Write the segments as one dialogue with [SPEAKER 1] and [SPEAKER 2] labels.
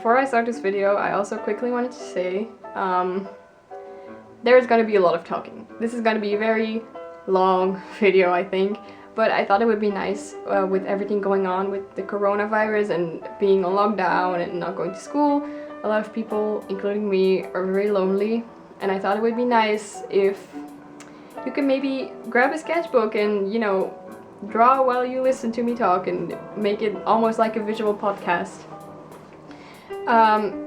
[SPEAKER 1] before I start this video, I also quickly wanted to say there's gonna be a lot of talking. This is gonna be a very long video, I think, but I thought it would be nice with everything going on with the coronavirus and being on lockdown and not going to school. A lot of people, including me, are very lonely, and I thought it would be nice if you could maybe grab a sketchbook and, you know, draw while you listen to me talk and make it almost like a visual podcast.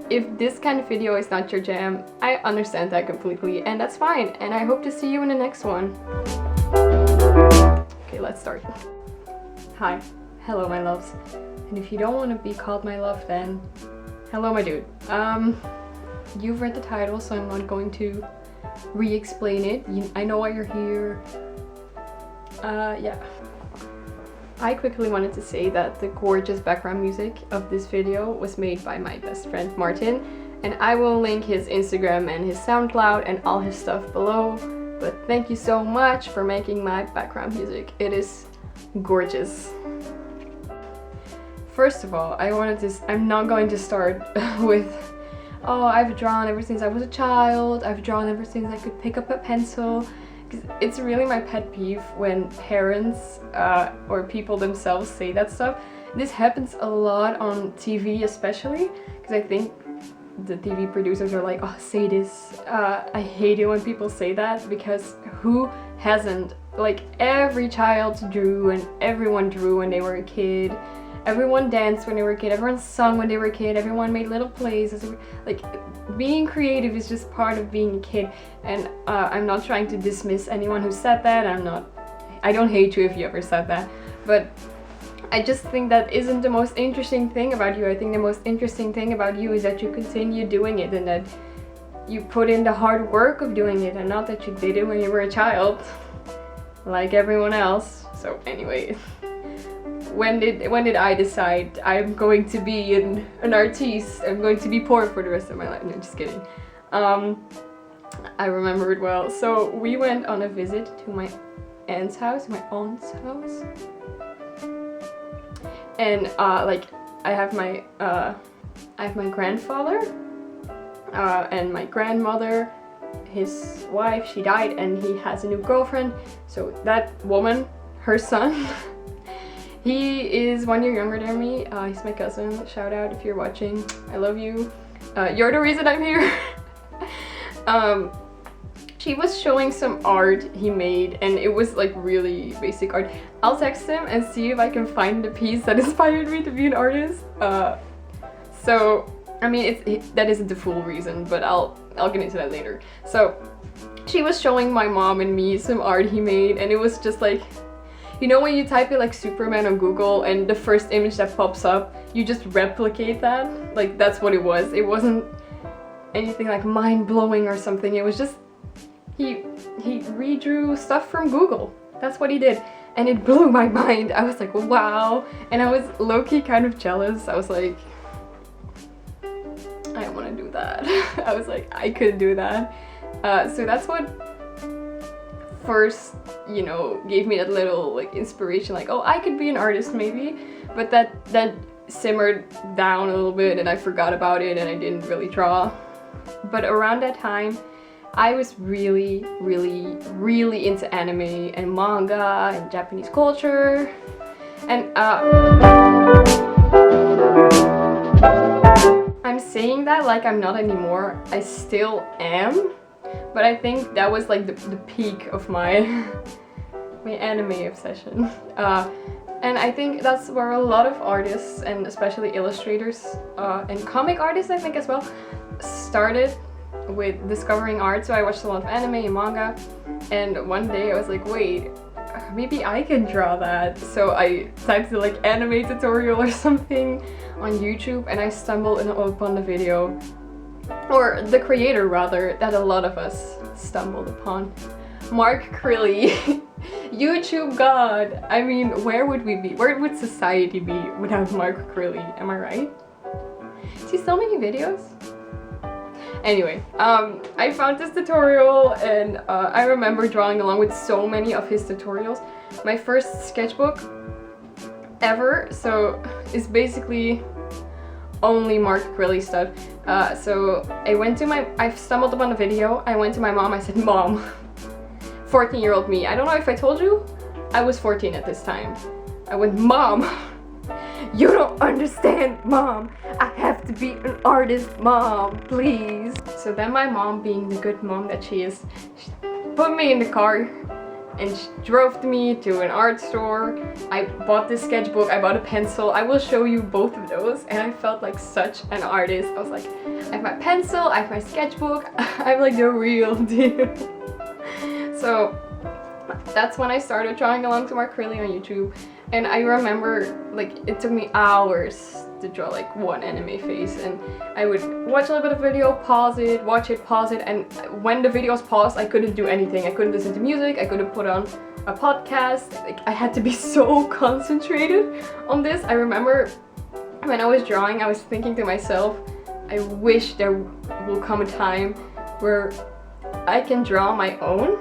[SPEAKER 1] If this kind of video is not your jam, I understand that completely, and that's fine, and I hope to see you in the next one. Okay, let's start. Hi. Hello, my loves. And if you don't want to be called my love, then hello, my dude. You've read the title, so I'm not going to re-explain it. I know why you're here. Yeah. I quickly wanted to say that the gorgeous background music of this video was made by my best friend Martin, and I will link his Instagram and his SoundCloud and all his stuff below. But thank you so much for making my background music. It is gorgeous. First of all, I'm not going to start with, oh, I've drawn ever since I was a child, I've drawn ever since I could pick up a pencil. It's really my pet peeve when parents or people themselves say that stuff. This happens a lot on TV especially, because I think the TV producers are like, oh, say this. I hate it when people say that, because who hasn't? Like, every child drew, and everyone drew when they were a kid. Everyone danced when they were a kid, everyone sung when they were a kid, everyone made little plays. Like, being creative is just part of being a kid, and I'm not trying to dismiss anyone who said that. I don't hate you if you ever said that, but I just think that isn't the most interesting thing about you. I think the most interesting thing about you is that you continue doing it, and that you put in the hard work of doing it, and not that you did it when you were a child, like everyone else. So anyway. When did I decide I'm going to be an artiste? I'm going to be poor for the rest of my life? No, just kidding. I remember it well. So we went on a visit to my aunt's house, and like I have my grandfather and my grandmother, his wife, she died, and he has a new girlfriend. So that woman, her son. He is 1 year younger than me. He's my cousin. Shout out if you're watching. I love you. You're the reason I'm here. She was showing some art he made, and it was like really basic art. I'll text him and see if I can find the piece that inspired me to be an artist. So, I mean, that isn't the full reason, but I'll get into that later. So, she was showing my mom and me some art he made, and it was just like, you know when you type it like Superman on Google and the first image that pops up, you just replicate that? Like, that's what it was. It wasn't anything like mind-blowing or something. It was just, he redrew stuff from Google. That's what he did. And it blew my mind. I was like, wow. And I was low-key kind of jealous. I was like, I want to do that. I was like, I could do that. So that's what first, you know, gave me that little like inspiration, like, oh, I could be an artist maybe. But that simmered down a little bit, and I forgot about it, and I didn't really draw. But around that time, I was really into anime and manga and Japanese culture, and I'm saying that like I'm not anymore. I still am. But I think that was like the peak of my anime obsession. And I think that's where a lot of artists, and especially illustrators and comic artists, I think as well, started with discovering art. So I watched a lot of anime and manga, and one day I was like, wait, maybe I can draw that. So I typed the like anime tutorial or something on YouTube, and I stumbled upon the video, or the creator rather, that a lot of us stumbled upon. Mark Crilly, YouTube god. I mean, where would we be? Where would society be without Mark Crilly? Am I right? Is he still making videos? Anyway, I found this tutorial, and I remember drawing along with so many of his tutorials. My first sketchbook ever, so it's basically only mark acrylic stuff. So I stumbled upon a video. I went to my mom. I said, Mom, 14-year-old me. I don't know if I told you, I was 14 at this time. I went, Mom, you don't understand, Mom. I have to be an artist, Mom, please. So then my mom, being the good mom that she is, she put me in the car and she drove me to an art store. I bought this sketchbook, I bought a pencil. I will show you both of those, and I felt like such an artist. I was like, I have my pencil, I have my sketchbook, I'm like the real deal. So that's when I started drawing along to my acrylic on YouTube. And I remember, like, it took me hours to draw like one anime face, and I would watch a little bit of video, pause it, watch it, pause it, and when the video was paused, I couldn't do anything. I couldn't listen to music, I couldn't put on a podcast. Like, I had to be so concentrated on this. I remember when I was drawing, I was thinking to myself, I wish there will come a time where I can draw my own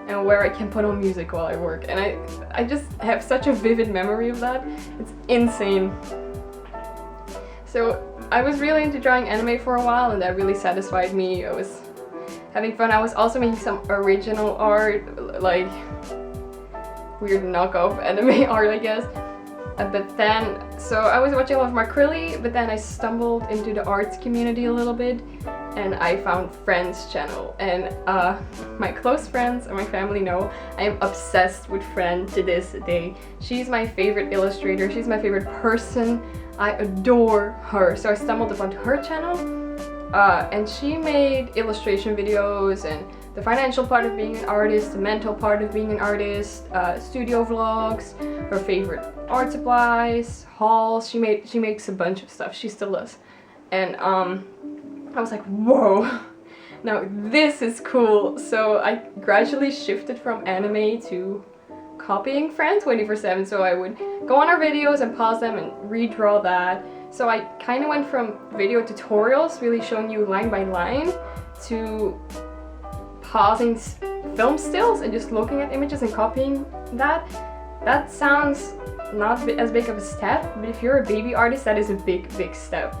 [SPEAKER 1] and where I can put on music while I work. And I just have such a vivid memory of that. It's insane. So I was really into drawing anime for a while, and that really satisfied me. I was having fun. I was also making some original art, like weird knockoff anime art, I guess. But then, so I was watching a lot of acrylic, but then I stumbled into the arts community a little bit, and I found Friend's channel. And my close friends and my family know I am obsessed with Friend to this day. She's my favorite illustrator, she's my favorite person. I adore her. So I stumbled upon her channel, and she made illustration videos and the financial part of being an artist, the mental part of being an artist, studio vlogs, her favorite art supplies, hauls. She makes a bunch of stuff. She still does. And I was like, whoa, now this is cool. So I gradually shifted from anime to copying Friend 24/7. So I would go on her videos and pause them and redraw that. So I kind of went from video tutorials, really showing you line by line, to pausing film stills and just looking at images and copying that. That sounds not as big of a step, but if you're a baby artist, that is a big step.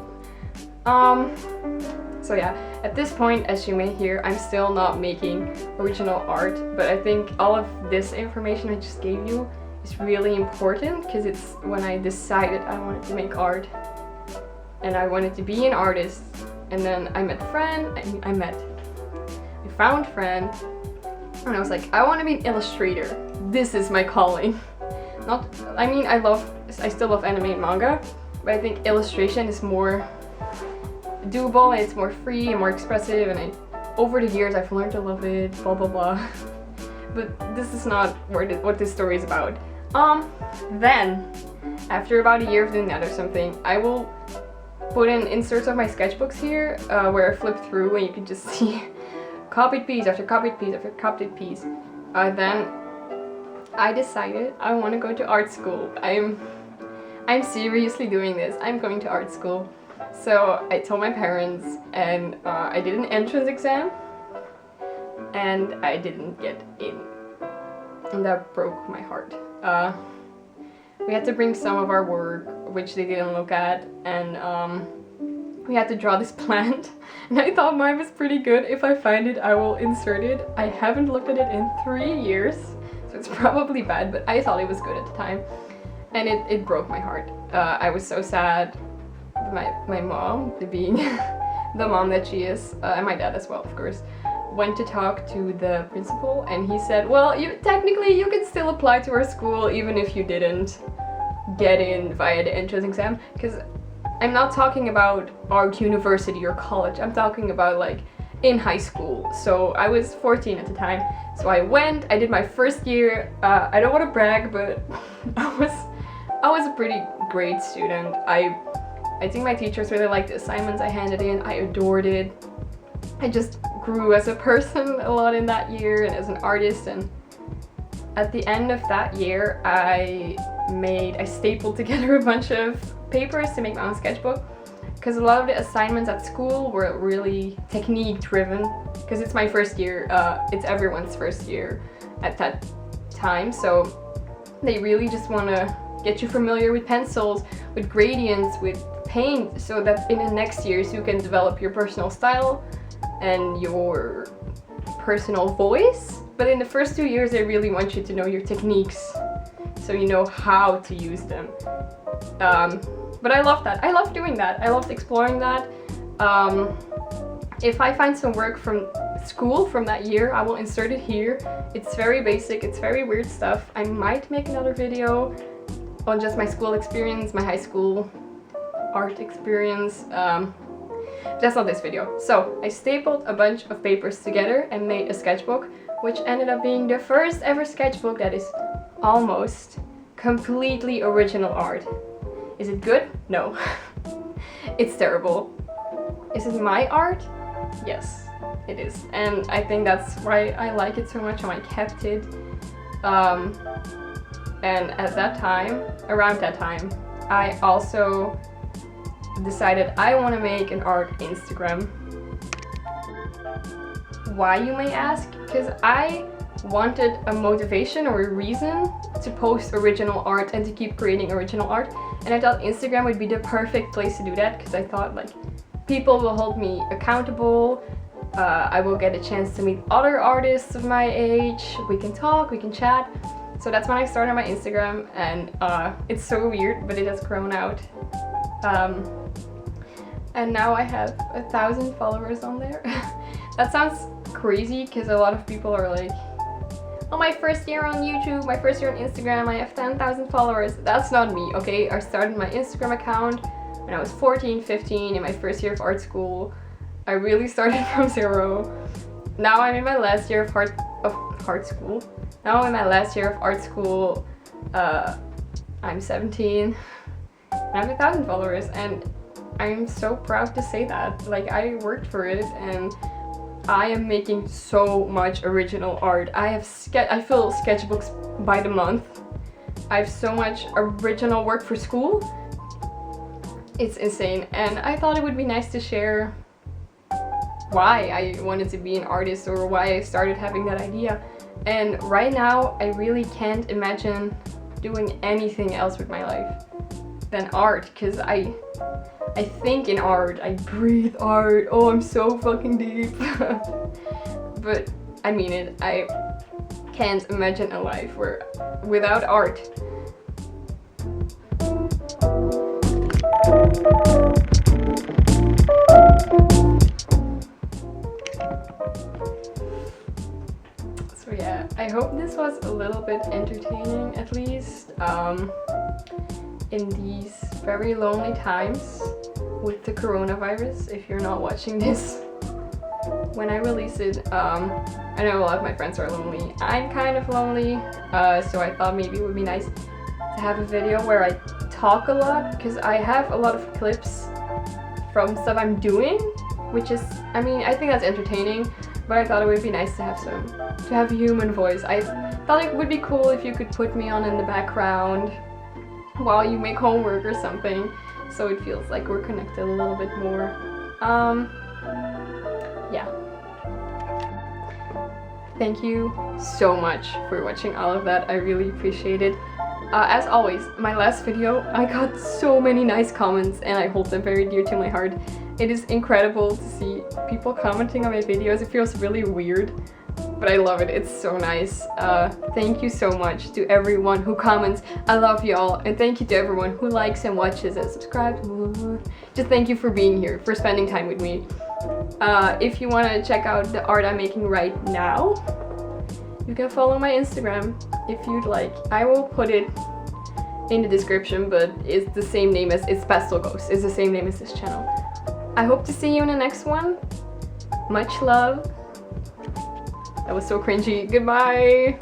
[SPEAKER 1] So yeah, at this point, as you may hear, I'm still not making original art, but I think all of this information I just gave you is really important, because it's when I decided I wanted to make art and I wanted to be an artist. And then I met Friend, I found Friend, and I was like, I want to be an illustrator. This is my calling. I still love anime and manga, but I think illustration is more doable and it's more free and more expressive, and over the years I've learned to love it, blah blah blah. But this is not what this story is about. Then, after about a year of doing that or something, I will put in inserts of my sketchbooks here, where I flip through and you can just see copied piece after copied piece after copied piece. Then I decided I want to go to art school. I'm seriously doing this. I'm going to art school. So I told my parents, and I did an entrance exam, and I didn't get in. And that broke my heart. We had to bring some of our work, which they didn't look at, and we had to draw this plant. And I thought mine was pretty good. If I find it, I will insert it. I haven't looked at it in 3 years, so it's probably bad, but I thought it was good at the time. And it broke my heart. I was so sad. My mom, being the mom that she is, and my dad as well, of course, went to talk to the principal, and he said, well, technically you can still apply to our school even if you didn't get in via the entrance exam, because I'm not talking about art university or college. I'm talking about like in high school. So I was 14 at the time, so I went, I did my first year. I don't want to brag, but I was a pretty great student. I think my teachers really liked the assignments I handed in. I adored it. I just grew as a person a lot in that year and as an artist. And at the end of that year, I stapled together a bunch of papers to make my own sketchbook, because a lot of the assignments at school were really technique driven, because it's my first year. It's everyone's first year at that time, so they really just want to get you familiar with pencils, with gradients, with paint so that in the next years you can develop your personal style and your personal voice. But in the first 2 years, they really want you to know your techniques, so you know how to use them. But I love that. I love doing that. I loved exploring that. If I find some work from school from that year, I will insert it here. It's very basic, it's very weird stuff. I might make another video on just my school experience, my high school art experience. But that's not this video. So I stapled a bunch of papers together and made a sketchbook, which ended up being the first ever sketchbook that is almost completely original art. Is it good? No. It's terrible. Is it my art? Yes, it is. And I think that's why I like it so much and I kept it. And at that time, around that time, I also decided I want to make an art Instagram. Why, you may ask? Because I wanted a motivation or a reason to post original art and to keep creating original art, and I thought Instagram would be the perfect place to do that, because I thought like people will hold me accountable, I will get a chance to meet other artists of my age, we can talk, we can chat. So that's when I started my Instagram, and it's so weird, but it has grown out. And now I have 1,000 followers on there. That sounds crazy because a lot of people are like, oh, my first year on YouTube, my first year on Instagram, I have 10,000 followers. That's not me, okay? I started my Instagram account when I was 14, 15 in my first year of art school. I really started from zero. Now I'm in my last year of art school. Now I'm in my last year of art school. I'm 17. I have 1,000 followers, and I'm so proud to say that. Like, I worked for it, and I am making so much original art. I fill sketchbooks by the month. I have so much original work for school. It's insane, and I thought it would be nice to share why I wanted to be an artist or why I started having that idea. And right now, I really can't imagine doing anything else with my life than art, because I think in art, I breathe art. Oh, I'm so fucking deep. But I mean it. I can't imagine a life without art. So yeah, I hope this was a little bit entertaining at least. In these very lonely times with the coronavirus, if you're not watching this when I release it. I know a lot of my friends are lonely. I'm kind of lonely, so I thought maybe it would be nice to have a video where I talk a lot, because I have a lot of clips from stuff I'm doing, which is, I mean, I think that's entertaining, but I thought it would be nice to have a human voice. I thought it would be cool if you could put me on in the background while you make homework or something, so it feels like we're connected a little bit more. Yeah. Thank you so much for watching all of that. I really appreciate it. As always, my last video, I got so many nice comments and I hold them very dear to my heart. It is incredible to see people commenting on my videos. It feels really weird, but I love it. It's so nice. Thank you so much to everyone who comments. I love y'all, and thank you to everyone who likes and watches and subscribes. Just thank you for being here, for spending time with me. If you want to check out the art I'm making right now, you can follow my Instagram if you'd like. I will put it in the description, but it's the same name as it's Pastel Ghost. It's the same name as this channel. I hope to see you in the next one. Much love. That was so cringy. Goodbye.